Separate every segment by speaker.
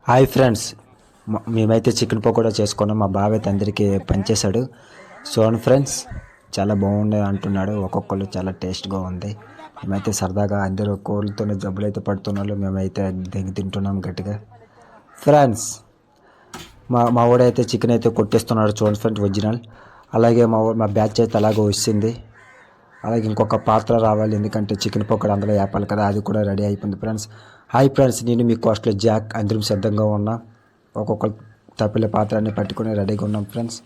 Speaker 1: Hi friends, మేమైతే chicken pakoda చేసుకున్నాం. మా బావ అయితే అందరికీ పనిచేశాడు. చూడండి ఫ్రెండ్స్, చాలా బాగుంది అంటున్నాడు. ఒక్కొక్కరు చాలా టేస్ట్గా ఉంది. మేమైతే సరదాగా అందరూ కోళ్ళతోనే జబ్బులు అయితే పడుతున్నారు. మేమైతే దెంగి తింటున్నాం గట్టిగా. ఫ్రెండ్స్, మా వాడైతే చికెన్ అయితే కొట్టేస్తున్నాడు. చూడండి ఫ్రెండ్స్, ఒరిజినల్. అలాగే మా బ్యాచ్ అయితే అలాగే వచ్చింది. అలాగే ఇంకొక పాత్ర రావాలి, ఎందుకంటే చికెన్ పకోడా అందులో వేపాలి కదా. అది కూడా రెడీ అయిపోయింది ఫ్రెండ్స్. హాయ్ ఫ్రెండ్స్, నేను మీ కాస్ట్లో జాక్, అందరం సిద్ధంగా ఉన్నా. ఒక్కొక్కరు తప్పిల పాత్రని పట్టుకొని రెడీగా ఉన్నాం ఫ్రెండ్స్.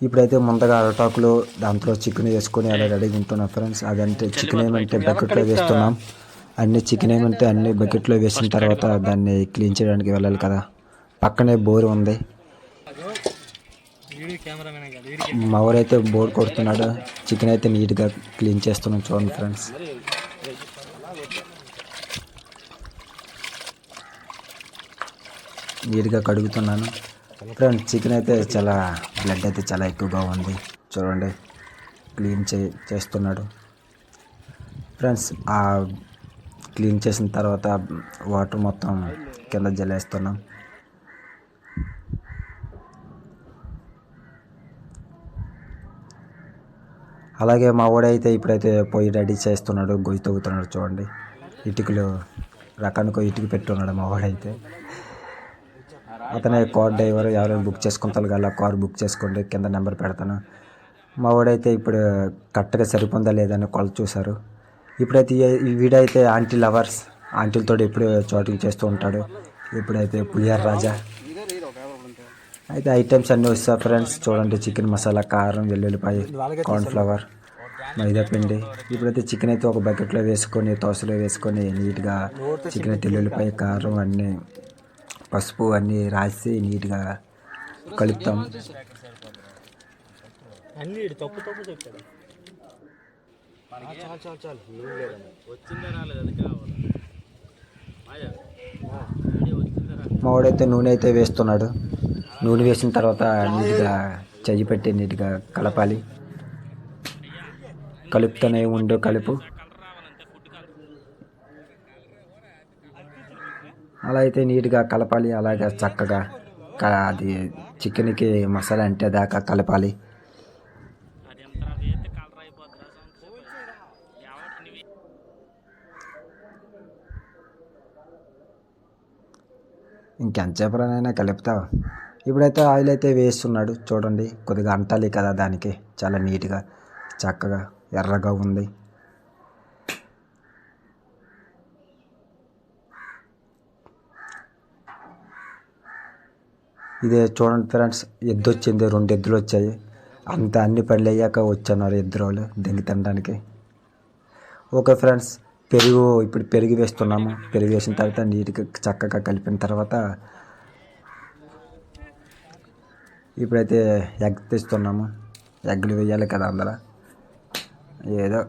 Speaker 1: ఇప్పుడైతే ముందుగా అరటాకులు దాంట్లో చికెన్ వేసుకొని అలా రెడీగా ఉంటున్నాం ఫ్రెండ్స్. అదంటే చికెన్ ఏమంటే బకెట్లో వేస్తున్నాం. అన్ని చికెన్ ఏమంటే అన్ని బకెట్లో వేసిన తర్వాత దాన్ని క్లీన్ చేయడానికి వెళ్ళాలి కదా. పక్కనే బోర్ ఉంది. మా ఊరైతే బోర్ కొడుతున్నాడు. చికెన్ అయితే నీట్గా క్లీన్ చేస్తున్నాం. చూడండి ఫ్రెండ్స్, నీట్గా కడుగుతున్నాను ఫ్రెండ్స్. చికెన్ అయితే చాలా బ్లడ్ అయితే చాలా ఎక్కువగా ఉంది. చూడండి, క్లీన్ చేస్తున్నాడు ఫ్రెండ్స్. ఆ క్లీన్ చేసిన తర్వాత వాటర్ మొత్తం కింద జల్లేస్తున్నాం. అలాగే మా వాడైతే ఇప్పుడైతే పొయ్యి రెడీ చేస్తున్నాడు, గొయ్యి తవ్వుతున్నాడు. చూడండి, ఇటుకలు రకానికి ఇటుక పెట్టున్నాడు మా వాడైతే. అతనే కార్ డ్రైవర్. ఎవరైనా బుక్ చేసుకుంటారు కదా, కార్ బుక్ చేసుకోండి, కింద నెంబర్ పెడతాను. మా వాడైతే ఇప్పుడు కరెక్ట్గా సరిపోందా లేదని కొలత చూశారు. ఇప్పుడైతే ఈ వీడైతే ఆంటీ లవర్స్, ఆంటీలతో ఎప్పుడు చాటింగ్ చేస్తూ ఉంటాడు. ఇప్పుడైతే పులిహార రాజా అయితే ఐటమ్స్ అన్నీ వస్తాయి ఫ్రెండ్స్. చూడండి, చికెన్ మసాలా, కారం, వెల్లుల్లిపాయ, కార్న్ఫ్లవర్, మైదా పిండి. ఇప్పుడైతే చికెన్ అయితే ఒక బకెట్లో వేసుకొని తోసలో వేసుకొని నీట్గా చికెన్ అయితే వెల్లుల్లిపాయ, కారం అన్నీ, పసుపు అన్నీ రాసి నీట్గా కలుపుతాం. మావాడైతే నూనె అయితే వేస్తున్నాడు. నూనె వేసిన తర్వాత నీట్గా చెయ్యి పెట్టి నీట్గా కలపాలి. కలుపుతూనే ఉండు, కలుపు. అలా అయితే నీట్గా కలపాలి. అలాగే చక్కగా అది చికెన్కి మసాలా అంటే దాకా కలపాలి. ఇంకెంతసేపునైనా కలుపుతావు. ఇప్పుడైతే ఆయిల్ అయితే వేస్తున్నాడు. చూడండి, కొద్దిగా అంటాలి కదా దానికి. చాలా నీట్గా చక్కగా ఎర్రగా ఉంది. ఇదే చూడండి ఫ్రెండ్స్, ఎద్దు వచ్చింది, 2 ఎద్దులు వచ్చాయి. అంత అన్ని పనులు అయ్యాక వచ్చన్నారు ఎద్దురోళ్ళు దెంగి తినడానికి. ఓకే ఫ్రెండ్స్, ఇప్పుడు పెరుగు వేస్తున్నాము. పెరుగు వేసిన తర్వాత నీట్గా చక్కగా కలిపిన తర్వాత ఇప్పుడైతే ఎగ్ తెస్తున్నాము. ఎగ్లు వేయాలి కదా అందులో. ఏదో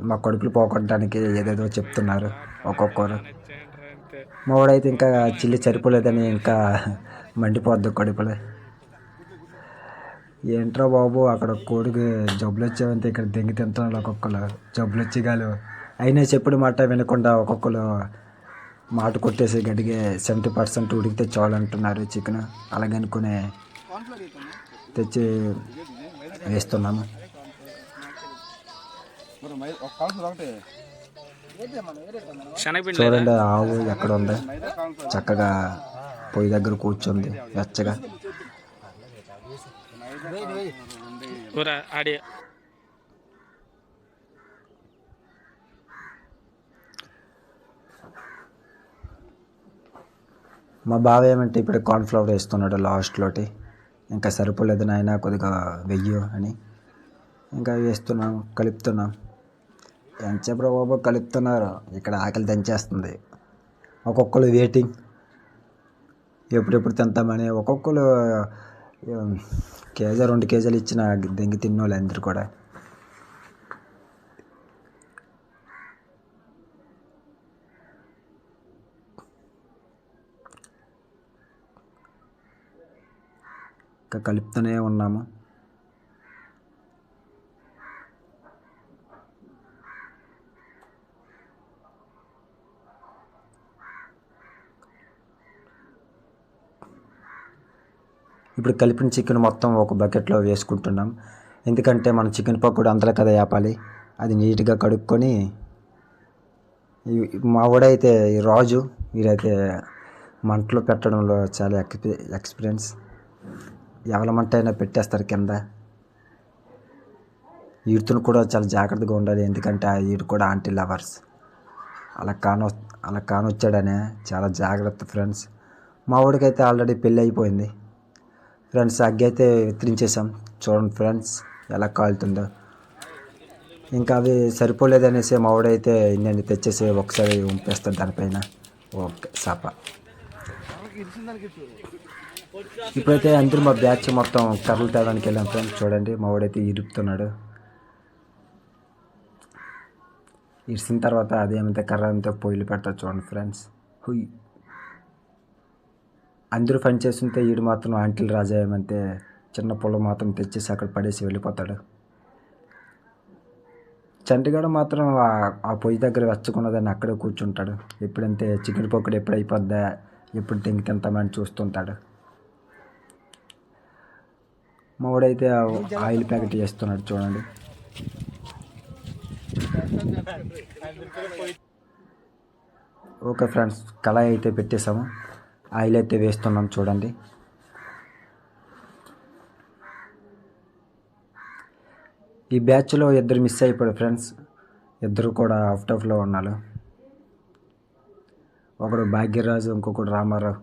Speaker 1: మా కడుపులు పోగొట్టడానికి ఏదేదో చెప్తున్నారు ఒక్కొక్కరు. మా వాడైతే ఇంకా చిల్లి సరిపోలేదని ఇంకా మండిపోద్ది కడుపులో. ఏంట్రా బాబు, అక్కడ కోడికి జబ్బులు వచ్చావంటే ఇక్కడ దెంగి తింటున్నారు ఒక్కొక్కరు. జబ్బులు వచ్చేగాలు అయినా చెప్పుడు మాట వినకుండా ఒక్కొక్కరు మాట కొట్టేసి గడిగే 70% ఉడికితే చాలు అంటున్నారు చికెన్. అలాగే అనుకునే తెచ్చి వేస్తున్నాము. చూడండి, ఆవు ఎక్కడ ఉంది, చక్కగా పొయ్యి దగ్గర కూర్చుంది వెచ్చగా. మా బావ ఏమంటే ఇప్పుడు కార్న్ఫ్లవర్ వేస్తున్నాడు లాస్ట్లోటి. ఇంకా సరిపోలేదు నాయన, కొద్దిగా వెయ్యి అని ఇంకా వేస్తున్నాం, కలుపుతున్నాం. ఎంతసేపు బాబు కలుపుతున్నారు, ఇక్కడ ఆకలి దంచేస్తుంది. ఒక్కొక్కరు వెయిటింగ్, ఎప్పుడెప్పుడు తింటామని. ఒక్కొక్కరు కేజీ 2 కేజీలు ఇచ్చిన దెంగి తిన్నోళ్ళు అందరూ కూడా. ఇంకా కలుపుతూనే ఉన్నాము. ఇప్పుడు కలిపిన చికెన్ మొత్తం ఒక బకెట్లో వేసుకుంటున్నాం. ఎందుకంటే మనం చికెన్ పకోడీ అందులో కదా వేపాలి. అది నీట్గా కడుక్కొని మా వాడైతే ఈ రాజు వీడైతే మంటలో పెట్టడంలో చాలా ఎక్స్పీరియన్స్. ఎవరి మంట అయినా పెట్టేస్తారు కింద. వీటితో కూడా చాలా జాగ్రత్తగా ఉండాలి. ఎందుకంటే వీడు కూడా ఆంటీ లవర్స్. అలా కానొచ్చాడనే చాలా జాగ్రత్త ఫ్రెండ్స్. మా వాడికైతే ఆల్రెడీ పెళ్ళి అయిపోయింది ఫ్రెండ్స్. అగ్గి అయితే ఎత్తిరించేసాం. చూడండి ఫ్రెండ్స్ ఎలా కాలుతుందో. ఇంకా అవి సరిపోలేదనేసి మా వాడైతే నేను తెచ్చేసి ఒకసారి ఉంపేస్తాను దానిపైన. ఓకే సాప. ఇప్పుడైతే అందరూ మా బ్యాచ్ మొత్తం కర్రలు తేడానికి వెళ్ళాం ఫ్రెండ్స్. చూడండి మా వాడైతే ఇరుపుతున్నాడు. ఇరిసిన తర్వాత అదేమంటే కర్ర అంతా పొయ్యిలు పెడతారు చూడండి ఫ్రెండ్స్. హుయ్ అందరూ పని చేస్తుంటే వీడు మాత్రం ఆంటీలు రాజా ఏమంటే చిన్న పొలం మాత్రం తెచ్చేసి అక్కడ పడేసి వెళ్ళిపోతాడు. చంటిగాడు మాత్రం ఆ పొయ్యి దగ్గర వెచ్చకున్నదాన్ని అక్కడే కూర్చుంటాడు. ఎప్పుడంటే చికెన్ పకోడీ ఎప్పుడు అయిపోద్దా, ఎప్పుడు తెంగి తింటామని చూస్తుంటాడు. మా వాడైతే ఆయిల్ ప్యాకెట్ చేస్తున్నాడు చూడండి. ఓకే ఫ్రెండ్స్ కళాయి అయితే పెట్టేసాము. ఆయిల్ అయితే వేస్తున్నాం చూడండి. ఈ బ్యాచ్లో ఇద్దరు మిస్ అయిపోయారు ఫ్రెండ్స్. ఇద్దరు కూడా అవుట్లో ఉన్నారు. ఒకడు భాగ్యరాజు, ఇంకొకడు రామారావు.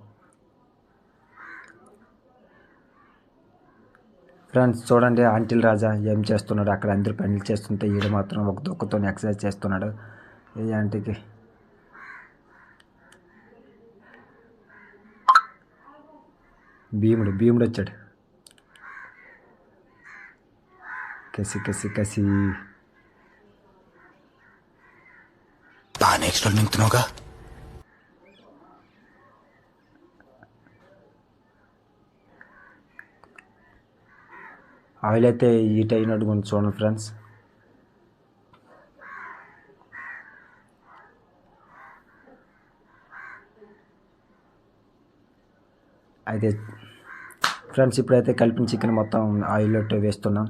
Speaker 1: ఫ్రెండ్స్ చూడండి ఆంటీల్ రాజా ఏం చేస్తున్నాడు. అక్కడ అందరూ పనులు చేస్తుంటే ఈడు మాత్రం ఒక దొక్కతో ఎక్సర్సైజ్ చేస్తున్నాడు. ఈ ఆంటీకి భీముడు వచ్చాడు. కసి
Speaker 2: నెక్స్ట్ నింపుతున్నావుగా.
Speaker 1: ఆయిల్ అయితే హీట్ అయినట్టు కొంచెం చూడండి ఫ్రెండ్స్. అయితే ఫ్రెండ్స్ ఇప్పుడైతే కలిపిన చికెన్ మొత్తం ఆయిల్లో వేస్తున్నాం.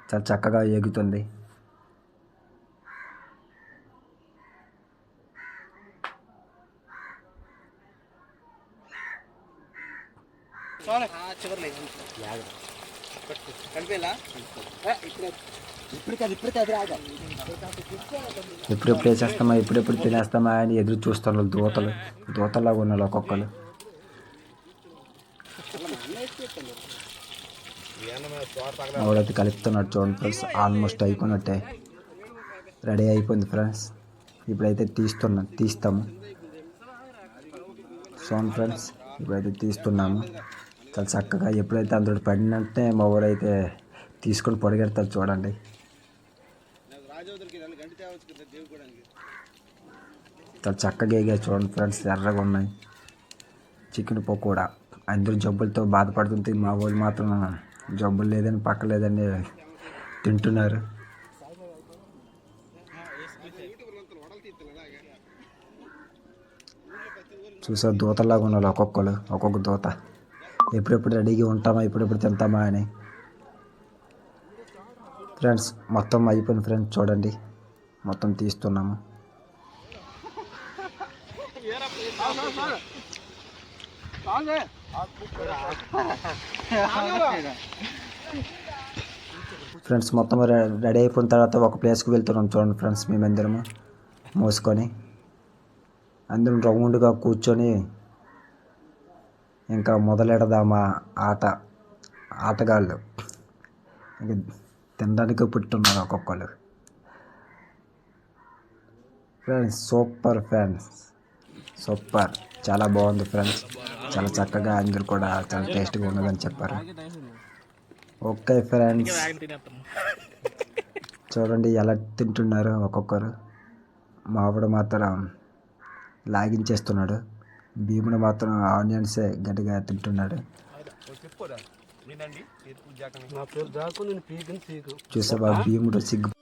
Speaker 1: చాలా చక్కగా ఎగుతుంది. ఎప్పుడెప్పుడు వేసేస్తామా, ఎప్పుడెప్పుడు తినేస్తామా అని ఎదురు చూస్తున్నారు దూతలాగా ఉన్నారు ఒక్కొక్కరు. ఆవిడైతే కలుపుతున్నాడు చూడండి ఫ్రెండ్స్. ఆల్మోస్ట్ అయిపోయినట్టే, రెడీ అయిపోయింది ఫ్రెండ్స్. ఇప్పుడైతే తీస్తాము చూడండి ఫ్రెండ్స్. ఇప్పుడైతే తీస్తున్నాము చాలా చక్కగా. ఎప్పుడైతే అందులో పడినట్టే మా ఊరైతే తీసుకొని పొడిగెడతారు చూడండి. చాలా చక్కగా ఎగా చూడండి ఫ్రెండ్స్. ఎర్రగా ఉన్నాయి చికెన్ పకోడా. అందరూ జబ్బులతో బాధపడుతుంటే మా వాళ్ళు మాత్రం జబ్బులు లేదని పక్కలేదని తింటున్నారు. చూసా దూతలాగా ఉన్నారు ఒక్కొక్క దూత. ఎప్పుడెప్పుడు రెడీగా ఉంటామా, ఎప్పుడెప్పుడు తింటామా అని. ఫ్రెండ్స్ మొత్తం అయిపోయింది ఫ్రెండ్స్. చూడండి మొత్తం తీస్తున్నాము. ఫ్రెండ్స్ మొత్తం రెడీ అయిపోయిన తర్వాత ఒక ప్లేస్కి వెళ్తున్నాం చూడండి ఫ్రెండ్స్. మేమందరము మోసుకొని అందరం రౌండ్గా కూర్చొని ఇంకా మొదలెడదామా ఆటగాళ్ళు. ఇంకా తినడానికి పుట్టున్నారు ఒక్కొక్కరు. ఫ్రెండ్స్ సూపర్ చాలా బాగుంది ఫ్రెండ్స్. చాలా చక్కగా అందరూ కూడా చాలా టేస్ట్గా ఉన్నదని చెప్పారు. ఓకే ఫ్రెండ్స్ చూడండి ఎలా తింటున్నారు ఒక్కొక్కరు. మావిడ మాత్రం లాగించేస్తున్నాడు. భీముడు మాత్రం ఆనియన్సే గట్టిగా తింటున్నాడు. చూసావా భీముడు సిగ్గు